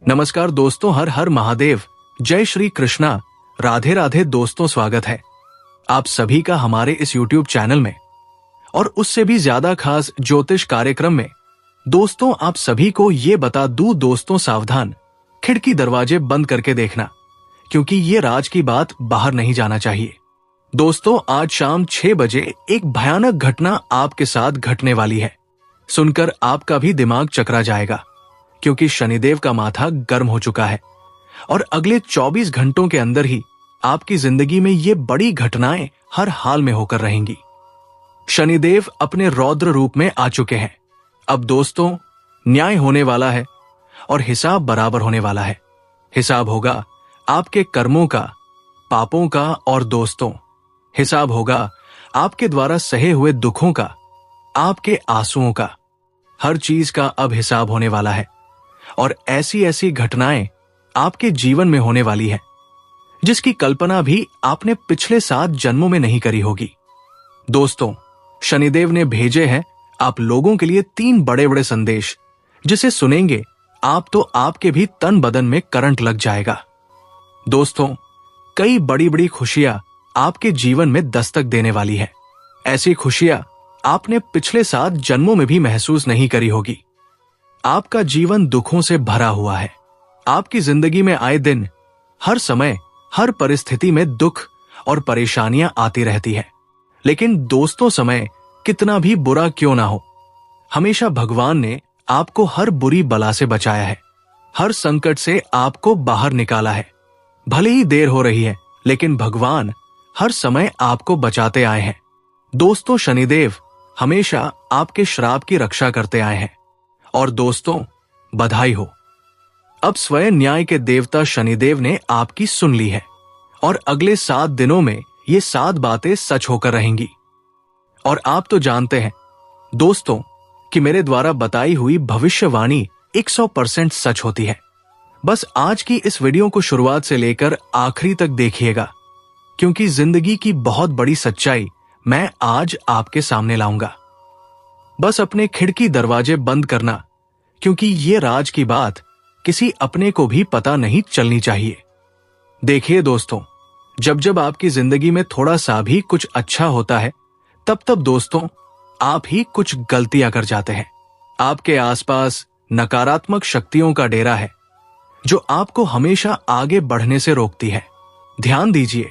नमस्कार दोस्तों, हर हर महादेव, जय श्री कृष्णा, राधे राधे दोस्तों। स्वागत है आप सभी का हमारे इस YouTube चैनल में और उससे भी ज्यादा खास ज्योतिष कार्यक्रम में। दोस्तों, आप सभी को ये बता दूं दोस्तों, सावधान, खिड़की दरवाजे बंद करके देखना, क्योंकि ये राज की बात बाहर नहीं जाना चाहिए। दोस्तों, आज शाम 6 बजे एक भयानक घटना आपके साथ घटने वाली है। सुनकर आपका भी दिमाग चकरा जाएगा, क्योंकि शनिदेव का माथा गर्म हो चुका है और अगले 24 घंटों के अंदर ही आपकी जिंदगी में ये बड़ी घटनाएं हर हाल में होकर रहेंगी। शनिदेव अपने रौद्र रूप में आ चुके हैं। अब दोस्तों, न्याय होने वाला है और हिसाब बराबर होने वाला है। हिसाब होगा आपके कर्मों का, पापों का और दोस्तों, हिसाब होगा आपके द्वारा सहे हुए दुखों का, आपके आंसुओं का। हर चीज का अब हिसाब होने वाला है और ऐसी ऐसी घटनाएं आपके जीवन में होने वाली है जिसकी कल्पना भी आपने पिछले 7 जन्मों में नहीं करी होगी। दोस्तों, शनिदेव ने भेजे हैं आप लोगों के लिए 3 बड़े बड़े संदेश, जिसे सुनेंगे आप तो आपके भी तन बदन में करंट लग जाएगा। दोस्तों, कई बड़ी बड़ी खुशियां आपके जीवन में दस्तक देने वाली है। ऐसी खुशियां आपने पिछले 7 जन्मों में भी महसूस नहीं करी होगी। आपका जीवन दुखों से भरा हुआ है। आपकी जिंदगी में आए दिन, हर समय, हर परिस्थिति में दुख और परेशानियां आती रहती है। लेकिन दोस्तों, समय कितना भी बुरा क्यों ना हो, हमेशा भगवान ने आपको हर बुरी बला से बचाया है, हर संकट से आपको बाहर निकाला है। भले ही देर हो रही है, लेकिन भगवान हर समय आपको बचाते आए हैं। दोस्तों, शनिदेव हमेशा आपके श्राप की रक्षा करते आए हैं। और दोस्तों, बधाई हो, अब स्वयं न्याय के देवता शनिदेव ने आपकी सुन ली है और अगले 7 दिनों में ये 7 बातें सच होकर रहेंगी। और आप तो जानते हैं दोस्तों कि मेरे द्वारा बताई हुई भविष्यवाणी 100% सच होती है। बस आज की इस वीडियो को शुरुआत से लेकर आखिरी तक देखिएगा, क्योंकि जिंदगी की बहुत बड़ी सच्चाई मैं आज आपके सामने लाऊंगा। बस अपने खिड़की दरवाजे बंद करना, क्योंकि ये राज की बात किसी अपने को भी पता नहीं चलनी चाहिए। देखिए दोस्तों, जब जब आपकी जिंदगी में थोड़ा सा भी कुछ अच्छा होता है, तब तब दोस्तों आप ही कुछ गलतियां कर जाते हैं। आपके आसपास नकारात्मक शक्तियों का डेरा है जो आपको हमेशा आगे बढ़ने से रोकती है। ध्यान दीजिए,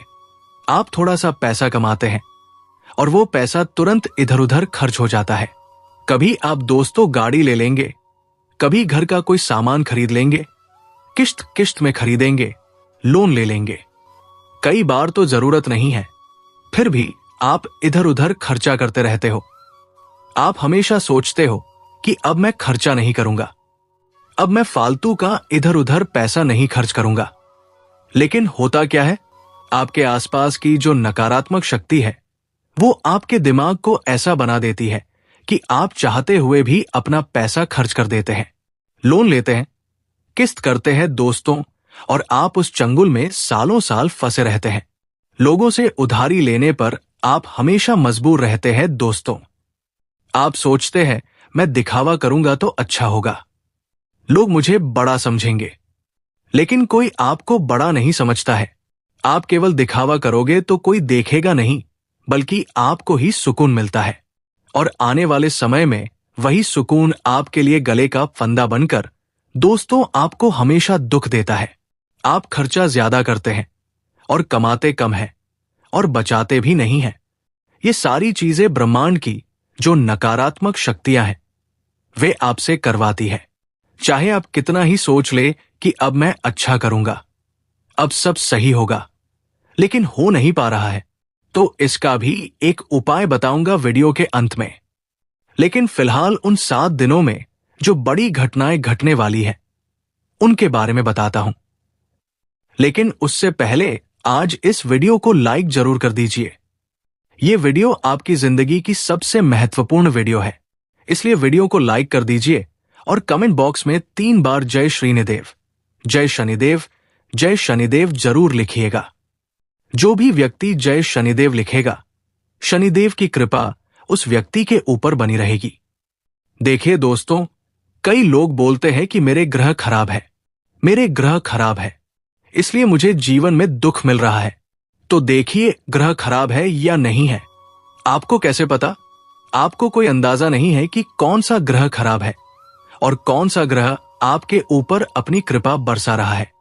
आप थोड़ा सा पैसा कमाते हैं और वो पैसा तुरंत इधर उधर खर्च हो जाता है। कभी आप दोस्तों गाड़ी ले लेंगे, कभी घर का कोई सामान खरीद लेंगे, किश्त किश्त में खरीदेंगे, लोन ले लेंगे। कई बार तो जरूरत नहीं है, फिर भी आप इधर उधर खर्चा करते रहते हो। आप हमेशा सोचते हो कि अब मैं खर्चा नहीं करूंगा, अब मैं फालतू का इधर उधर पैसा नहीं खर्च करूंगा। लेकिन होता क्या है, आपके आसपास की जो नकारात्मक शक्ति है वो आपके दिमाग को ऐसा बना देती है कि आप चाहते हुए भी अपना पैसा खर्च कर देते हैं, लोन लेते हैं, किस्त करते हैं दोस्तों, और आप उस चंगुल में सालों साल फंसे रहते हैं। लोगों से उधारी लेने पर आप हमेशा मजबूर रहते हैं दोस्तों। आप सोचते हैं मैं दिखावा करूंगा तो अच्छा होगा, लोग मुझे बड़ा समझेंगे। लेकिन कोई आपको बड़ा नहीं समझता है। आप केवल दिखावा करोगे तो कोई देखेगा नहीं, बल्कि आपको ही सुकून मिलता है। और आने वाले समय में वही सुकून आपके लिए गले का फंदा बनकर दोस्तों आपको हमेशा दुख देता है। आप खर्चा ज्यादा करते हैं और कमाते कम हैं और बचाते भी नहीं हैं। ये सारी चीजें ब्रह्मांड की जो नकारात्मक शक्तियां हैं वे आपसे करवाती है। चाहे आप कितना ही सोच ले कि अब मैं अच्छा करूंगा, अब सब सही होगा, लेकिन हो नहीं पा रहा है, तो इसका भी एक उपाय बताऊंगा वीडियो के अंत में। लेकिन फिलहाल उन 7 दिनों में जो बड़ी घटनाएं घटने वाली है उनके बारे में बताता हूं। लेकिन उससे पहले आज इस वीडियो को लाइक जरूर कर दीजिए। यह वीडियो आपकी जिंदगी की सबसे महत्वपूर्ण वीडियो है, इसलिए वीडियो को लाइक कर दीजिए और कमेंट बॉक्स में 3 बार जय श्रीनिदेव, जय शनिदेव, जय शनिदेव जरूर लिखिएगा। जो भी व्यक्ति जय शनिदेव लिखेगा, शनिदेव की कृपा उस व्यक्ति के ऊपर बनी रहेगी। देखिए दोस्तों, कई लोग बोलते हैं कि मेरे ग्रह खराब है, मेरे ग्रह खराब है, इसलिए मुझे जीवन में दुख मिल रहा है। तो देखिए ग्रह खराब है या नहीं है। आपको कैसे पता? आपको कोई अंदाजा नहीं है कि कौन सा ग्रह खराब है और कौन सा ग्रह आपके ऊपर अपनी कृपा बरसा रहा है।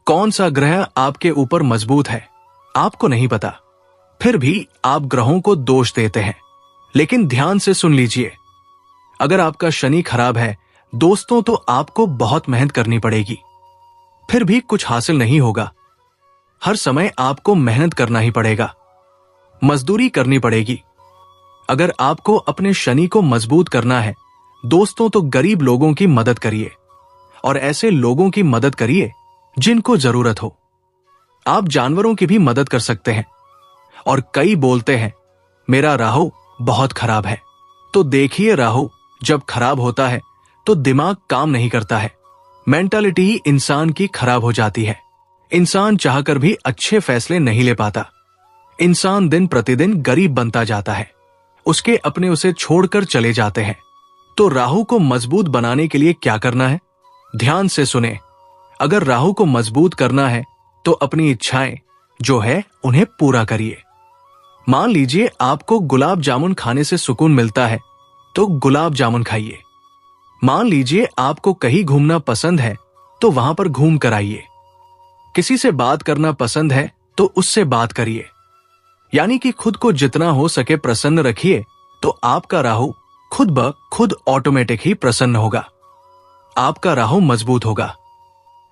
कौन सा ग्रह आपके ऊपर मजबूत है, आपको नहीं पता। फिर भी आप ग्रहों को दोष देते हैं। लेकिन ध्यान से सुन लीजिए, अगर आपका शनि खराब है दोस्तों, तो आपको बहुत मेहनत करनी पड़ेगी, फिर भी कुछ हासिल नहीं होगा। हर समय आपको मेहनत करना ही पड़ेगा, मजदूरी करनी पड़ेगी। अगर आपको अपने शनि को मजबूत करना है दोस्तों, तो गरीब लोगों की मदद करिए और ऐसे लोगों की मदद करिए जिनको जरूरत हो। आप जानवरों की भी मदद कर सकते हैं। और कई बोलते हैं मेरा राहु बहुत खराब है। तो देखिए, राहु जब खराब होता है तो दिमाग काम नहीं करता है, मेंटालिटी ही इंसान की खराब हो जाती है। इंसान चाहकर भी अच्छे फैसले नहीं ले पाता। इंसान दिन प्रतिदिन गरीब बनता जाता है, उसके अपने उसे छोड़कर चले जाते हैं। तो राहु को मजबूत बनाने के लिए क्या करना है? ध्यान से सुने। अगर राहु को मजबूत करना है तो अपनी इच्छाएं जो है उन्हें पूरा करिए। मान लीजिए आपको गुलाब जामुन खाने से सुकून मिलता है तो गुलाब जामुन खाइए। मान लीजिए आपको कहीं घूमना पसंद है तो वहां पर घूम कर आइए। किसी से बात करना पसंद है तो उससे बात करिए। यानी कि खुद को जितना हो सके प्रसन्न रखिए, तो आपका राहु खुद ब खुद ऑटोमेटिक ही प्रसन्न होगा, आपका राहु मजबूत होगा।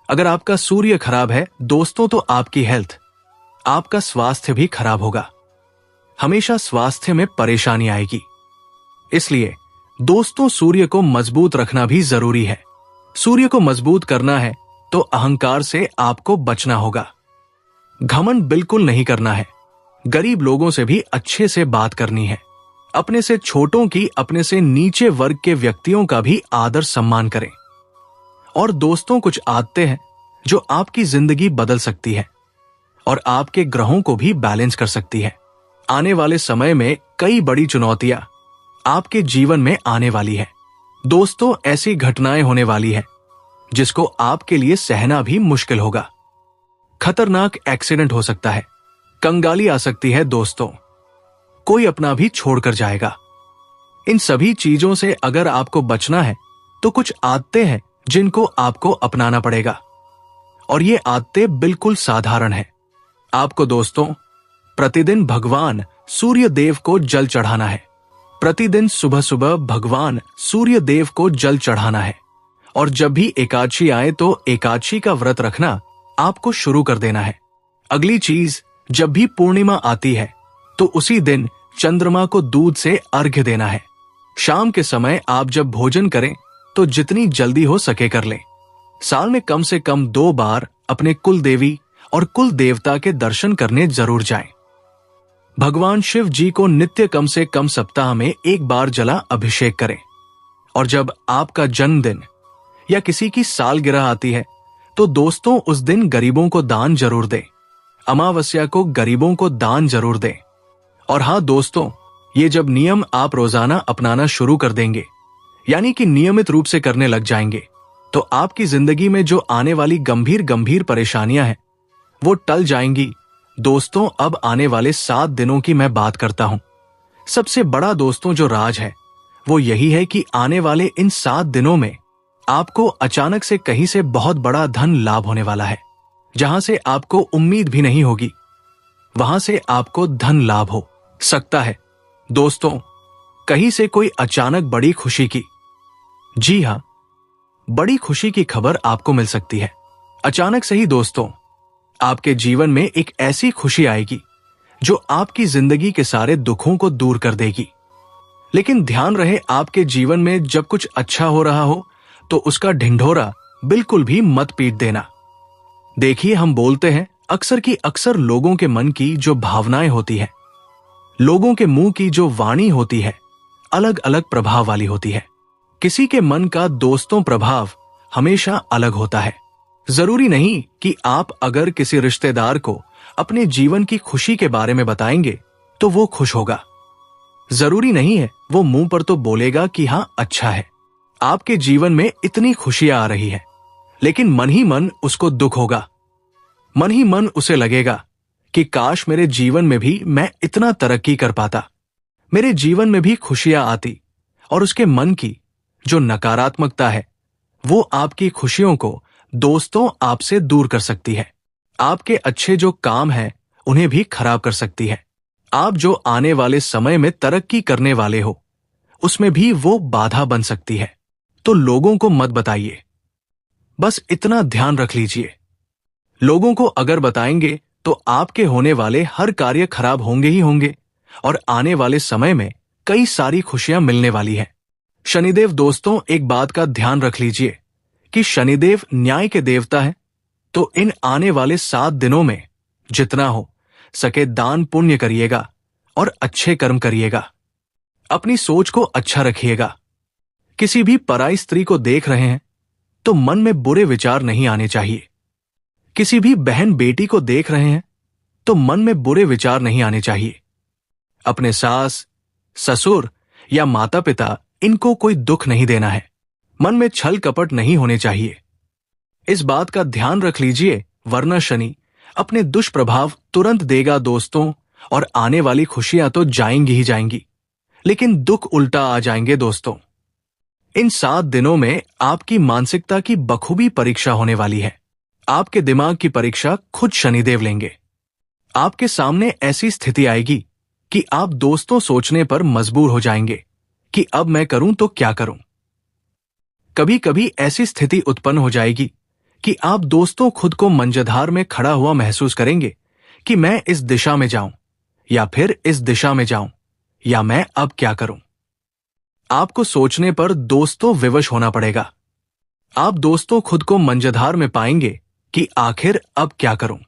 अगर आपका सूर्य खराब है दोस्तों, तो आपकी हेल्थ, आपका स्वास्थ्य भी खराब होगा। हमेशा स्वास्थ्य में परेशानी आएगी। इसलिए दोस्तों सूर्य को मजबूत रखना भी जरूरी है। सूर्य को मजबूत करना है तो अहंकार से आपको बचना होगा। घमंड बिल्कुल नहीं करना है। गरीब लोगों से भी अच्छे से बात करनी है। अपने से छोटों की, अपने से नीचे वर्ग के व्यक्तियों का भी आदर सम्मान करें। और दोस्तों कुछ आदतें हैं जो आपकी जिंदगी बदल सकती है और आपके ग्रहों को भी बैलेंस कर सकती है। आने वाले समय में कई बड़ी चुनौतियां आपके जीवन में आने वाली है दोस्तों। ऐसी घटनाएं होने वाली है जिसको आपके लिए सहना भी मुश्किल होगा। खतरनाक एक्सीडेंट हो सकता है, कंगाली आ सकती है दोस्तों, कोई अपना भी छोड़कर जाएगा। इन सभी चीजों से अगर आपको बचना है तो कुछ आदतें हैं जिनको आपको अपनाना पड़ेगा। और ये आदतें बिल्कुल साधारण है। आपको दोस्तों प्रतिदिन भगवान सूर्य देव को जल चढ़ाना है। प्रतिदिन सुबह सुबह भगवान सूर्य देव को जल चढ़ाना है। और जब भी एकादशी आए तो एकादशी का व्रत रखना आपको शुरू कर देना है। अगली चीज, जब भी पूर्णिमा आती है तो उसी दिन चंद्रमा को दूध से अर्घ्य देना है। शाम के समय आप जब भोजन करें तो जितनी जल्दी हो सके कर लें। साल में कम से कम 2 बार अपने कुल देवी और कुल देवता के दर्शन करने जरूर जाएं। भगवान शिव जी को नित्य कम से कम सप्ताह में 1 बार जला अभिषेक करें। और जब आपका जन्मदिन या किसी की सालगिरह आती है तो दोस्तों उस दिन गरीबों को दान जरूर दें। अमावस्या को गरीबों को दान जरूर दें। और हाँ दोस्तों, ये जब नियम आप रोजाना अपनाना शुरू कर देंगे, यानी कि नियमित रूप से करने लग जाएंगे, तो आपकी जिंदगी में जो आने वाली गंभीर गंभीर परेशानियां हैं वो टल जाएंगी। दोस्तों अब आने वाले 7 दिनों की मैं बात करता हूं। सबसे बड़ा दोस्तों जो राज है वो यही है कि आने वाले इन 7 दिनों में आपको अचानक से कहीं से बहुत बड़ा धन लाभ होने वाला है। जहां से आपको उम्मीद भी नहीं होगी वहां से आपको धन लाभ हो सकता है। दोस्तों कहीं से कोई अचानक बड़ी खुशी की, जी हां, बड़ी खुशी की खबर आपको मिल सकती है। अचानक से ही दोस्तों आपके जीवन में एक ऐसी खुशी आएगी जो आपकी जिंदगी के सारे दुखों को दूर कर देगी। लेकिन ध्यान रहे, आपके जीवन में जब कुछ अच्छा हो रहा हो तो उसका ढिंढोरा बिल्कुल भी मत पीट देना। देखिए, हम बोलते हैं अक्सर की अक्सर लोगों के मन की जो भावनाएं होती है, लोगों के मुंह की जो वाणी होती है, अलग अलग प्रभाव वाली होती है। किसी के मन का दोस्तों प्रभाव हमेशा अलग होता है। जरूरी नहीं कि आप अगर किसी रिश्तेदार को अपने जीवन की खुशी के बारे में बताएंगे तो वो खुश होगा। जरूरी नहीं है वो मुंह पर तो बोलेगा कि हाँ अच्छा है, आपके जीवन में इतनी खुशियां आ रही है, लेकिन मन ही मन उसको दुख होगा। मन ही मन उसे लगेगा कि काश मेरे जीवन में भी मैं इतना तरक्की कर पाता, मेरे जीवन में भी खुशियां आती। और उसके मन की जो नकारात्मकता है वो आपकी खुशियों को दोस्तों आपसे दूर कर सकती है। आपके अच्छे जो काम हैं उन्हें भी खराब कर सकती है। आप जो आने वाले समय में तरक्की करने वाले हो उसमें भी वो बाधा बन सकती है। तो लोगों को मत बताइए, बस इतना ध्यान रख लीजिए। लोगों को अगर बताएंगे तो आपके होने वाले हर कार्य खराब होंगे ही होंगे और आने वाले समय में कई सारी खुशियां मिलने वाली हैं। शनिदेव दोस्तों, एक बात का ध्यान रख लीजिए कि शनिदेव न्याय के देवता है। तो इन आने वाले 7 दिनों में जितना हो सके दान पुण्य करिएगा और अच्छे कर्म करिएगा। अपनी सोच को अच्छा रखिएगा। किसी भी पराई स्त्री को देख रहे हैं तो मन में बुरे विचार नहीं आने चाहिए। किसी भी बहन बेटी को देख रहे हैं तो मन में बुरे विचार नहीं आने चाहिए। अपने सास, ससुर या माता पिता, इनको कोई दुख नहीं देना है। मन में छल कपट नहीं होने चाहिए। इस बात का ध्यान रख लीजिए, वरना शनि अपने दुष्प्रभाव तुरंत देगा दोस्तों, और आने वाली खुशियां तो जाएंगी ही जाएंगी, लेकिन दुख उल्टा आ जाएंगे दोस्तों। इन 7 दिनों में आपकी मानसिकता की बखूबी परीक्षा होने वाली है। आपके दिमाग की परीक्षा खुद शनिदेव लेंगे। आपके सामने ऐसी स्थिति आएगी कि आप दोस्तों सोचने पर मजबूर हो जाएंगे कि अब मैं करूं तो क्या करूं। कभी कभी ऐसी स्थिति उत्पन्न हो जाएगी कि आप दोस्तों खुद को मंझधार में खड़ा हुआ महसूस करेंगे कि मैं इस दिशा में जाऊं या फिर इस दिशा में जाऊं, या मैं अब क्या करूं। आपको सोचने पर दोस्तों विवश होना पड़ेगा। आप दोस्तों खुद को मंझधार में पाएंगे कि आखिर अब क्या करूं।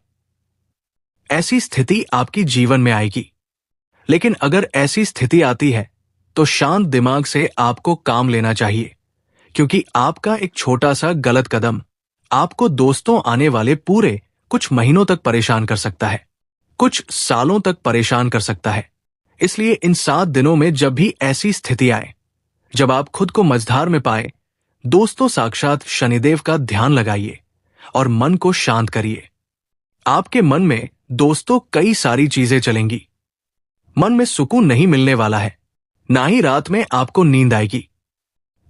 ऐसी स्थिति आपकी जीवन में आएगी। लेकिन अगर ऐसी स्थिति आती है तो शांत दिमाग से आपको काम लेना चाहिए, क्योंकि आपका एक छोटा सा गलत कदम आपको दोस्तों आने वाले पूरे कुछ महीनों तक परेशान कर सकता है, कुछ सालों तक परेशान कर सकता है। इसलिए इन 7 दिनों में जब भी ऐसी स्थिति आए, जब आप खुद को मझधार में पाए, दोस्तों साक्षात शनिदेव का ध्यान लगाइए और मन को शांत करिए। आपके मन में दोस्तों कई सारी चीजें चलेंगी। मन में सुकून नहीं मिलने वाला है, ना ही रात में आपको नींद आएगी।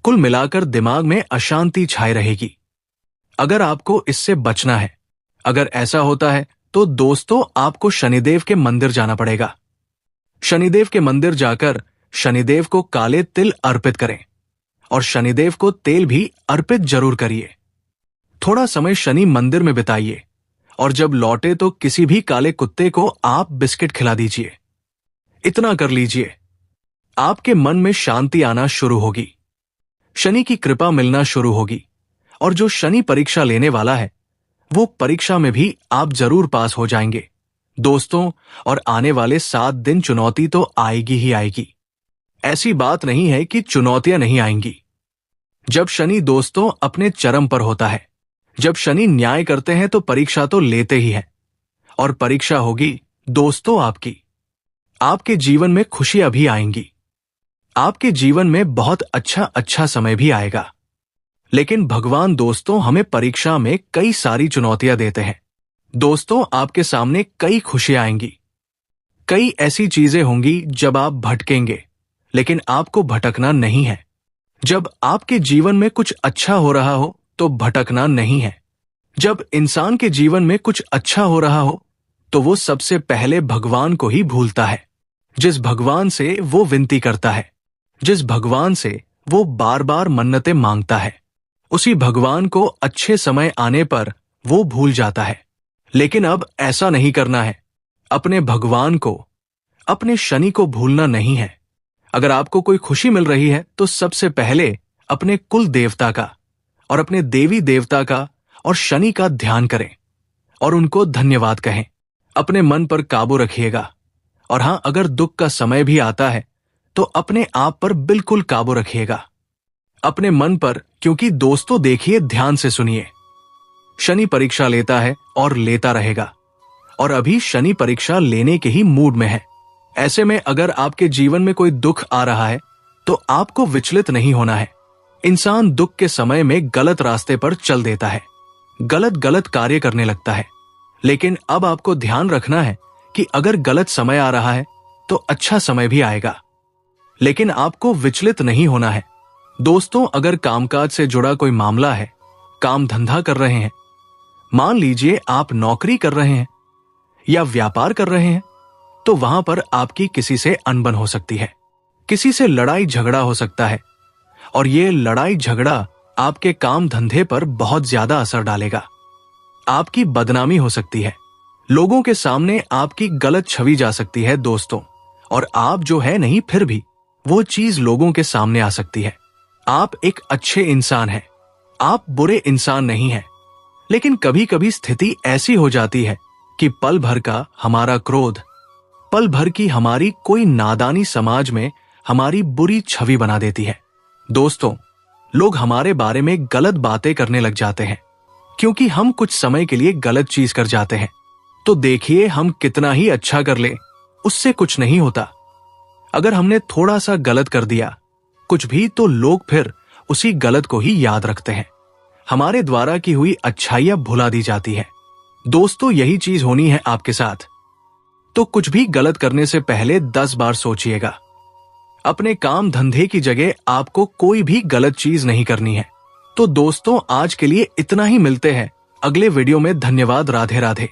कुल मिलाकर दिमाग में अशांति छाई रहेगी। अगर आपको इससे बचना है, अगर ऐसा होता है तो दोस्तों आपको शनिदेव के मंदिर जाना पड़ेगा। शनिदेव के मंदिर जाकर शनिदेव को काले तिल अर्पित करें और शनिदेव को तेल भी अर्पित जरूर करिए। थोड़ा समय शनि मंदिर में बिताइए और जब लौटे तो किसी भी काले कुत्ते को आप बिस्किट खिला दीजिए। इतना कर लीजिए, आपके मन में शांति आना शुरू होगी, शनि की कृपा मिलना शुरू होगी, और जो शनि परीक्षा लेने वाला है वो परीक्षा में भी आप जरूर पास हो जाएंगे दोस्तों। और आने वाले 7 दिन चुनौती तो आएगी ही आएगी। ऐसी बात नहीं है कि चुनौतियां नहीं आएंगी। जब शनि दोस्तों अपने चरम पर होता है, जब शनि न्याय करते हैं तो परीक्षा तो लेते ही हैं, और परीक्षा होगी दोस्तों आपकी। आपके जीवन में खुशियां भी आएंगी, आपके जीवन में बहुत अच्छा समय भी आएगा। लेकिन भगवान दोस्तों हमें परीक्षा में कई सारी चुनौतियां देते हैं दोस्तों। आपके सामने कई खुशियां आएंगी, कई ऐसी चीजें होंगी जब आप भटकेंगे, लेकिन आपको भटकना नहीं है। जब आपके जीवन में कुछ अच्छा हो रहा हो तो भटकना नहीं है। जब इंसान के जीवन में कुछ अच्छा हो रहा हो तो वो सबसे पहले भगवान को ही भूलता है। जिस भगवान से वो विनती करता है, जिस भगवान से वो बार बार मन्नतें मांगता है, उसी भगवान को अच्छे समय आने पर वो भूल जाता है। लेकिन अब ऐसा नहीं करना है। अपने भगवान को, अपने शनि को भूलना नहीं है। अगर आपको कोई खुशी मिल रही है तो सबसे पहले अपने कुल देवता का और अपने देवी देवता का और शनि का ध्यान करें और उनको धन्यवाद कहें। अपने मन पर काबू रखिएगा। और हां, अगर दुख का समय भी आता है तो अपने आप पर बिल्कुल काबू रखिएगा, अपने मन पर। क्योंकि दोस्तों देखिए, ध्यान से सुनिए, शनि परीक्षा लेता है और लेता रहेगा, और अभी शनि परीक्षा लेने के ही मूड में है। ऐसे में अगर आपके जीवन में कोई दुख आ रहा है तो आपको विचलित नहीं होना है। इंसान दुख के समय में गलत रास्ते पर चल देता है, गलत गलत कार्य करने लगता है। लेकिन अब आपको ध्यान रखना है कि अगर गलत समय आ रहा है तो अच्छा समय भी आएगा, लेकिन आपको विचलित नहीं होना है। दोस्तों, अगर कामकाज से जुड़ा कोई मामला है, काम धंधा कर रहे हैं, मान लीजिए आप नौकरी कर रहे हैं या व्यापार कर रहे हैं, तो वहां पर आपकी किसी से अनबन हो सकती है, किसी से लड़ाई झगड़ा हो सकता है, और ये लड़ाई झगड़ा आपके काम धंधे पर बहुत ज्यादा असर डालेगा। आपकी बदनामी हो सकती है, लोगों के सामने आपकी गलत छवि जा सकती है दोस्तों, और आप जो है नहीं फिर भी वो चीज लोगों के सामने आ सकती है। आप एक अच्छे इंसान हैं, आप बुरे इंसान नहीं हैं, लेकिन कभी कभी स्थिति ऐसी हो जाती है कि पल भर का हमारा क्रोध, पल भर की हमारी कोई नादानी समाज में हमारी बुरी छवि बना देती है। दोस्तों, लोग हमारे बारे में गलत बातें करने लग जाते हैं क्योंकि हम कुछ समय के लिए गलत चीज कर जाते हैं। तो देखिए, हम कितना ही अच्छा कर ले, उससे कुछ नहीं होता। अगर हमने थोड़ा सा गलत कर दिया कुछ भी, तो लोग फिर उसी गलत को ही याद रखते हैं। हमारे द्वारा की हुई अच्छाइयां भुला दी जाती है। दोस्तों, यही चीज होनी है आपके साथ। तो कुछ भी गलत करने से पहले 10 बार सोचिएगा। अपने काम धंधे की जगह आपको कोई भी गलत चीज नहीं करनी है। तो दोस्तों, आज के लिए इतना ही। मिलते हैं अगले वीडियो में। धन्यवाद। राधे राधे।